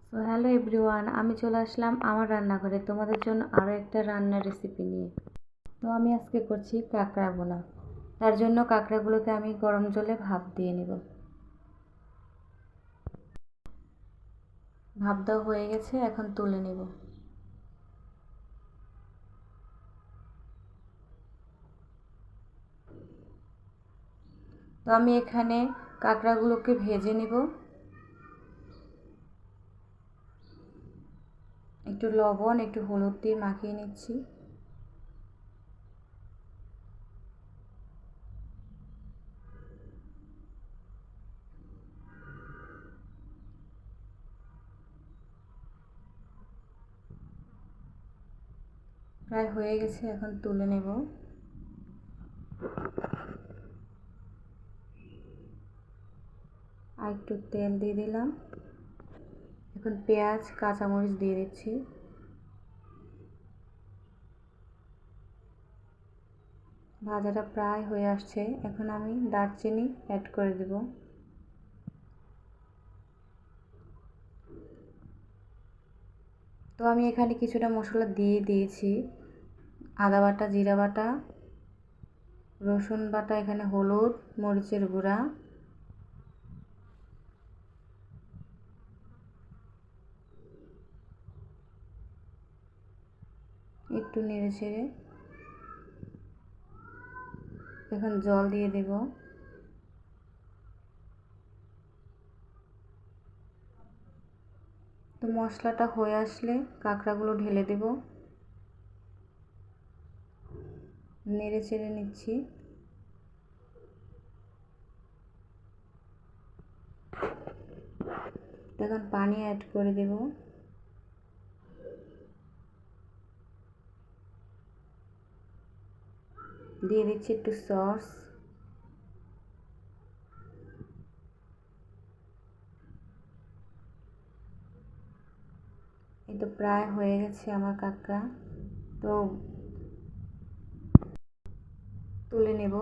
So hello everyone, আমি চলে আসলাম আমার রান্নাঘরে তোমাদের জন্য আরও একটা রান্নার রেসিপি নিয়ে। তো আমি আজকে করছি কাঁকড়া ভুনা। তার জন্য কাঁকড়াগুলোকে আমি গরম জলে ভাপ দিয়ে নেব। ভাপ দেওয়া হয়ে গেছে, এখন তুলে নেব। তো আমি এখানে কাঁকড়াগুলোকে ভেজে নেব। একটু লবণ, একটু হলুদ দিয়ে মাখিয়ে নিচ্ছি। প্রায় হয়ে গেছে, এখন তুলে নেব। আর একটু তেল দিয়ে দিলাম। এখন পেঁয়াজ কাঁচামরিচ দিয়ে দিচ্ছি। ভাজাটা প্রায় হয়ে আসছে, এখন আমি দারচিনি অ্যাড করে দেব। তো আমি এখানে কিছুটা মশলা দিয়ে দিয়েছি। আদা বাটা, জিরা বাটা, রসুন বাটা, এখানে হলুদ, মরিচের গুঁড়া, একটু নেড়ে ছেড়ে এখন জল দিয়ে দেব। তো মশলাটা হয়ে আসলে কাঁকড়াগুলো ঢেলে দেব। নেড়ে চেড়ে নিচ্ছি। এখন পানি অ্যাড করে দেব। দিয়ে দিচ্ছি একটু সস। এই তো প্রায় হয়ে গেছে আমার কাঁকড়া। তো তুলে নেব।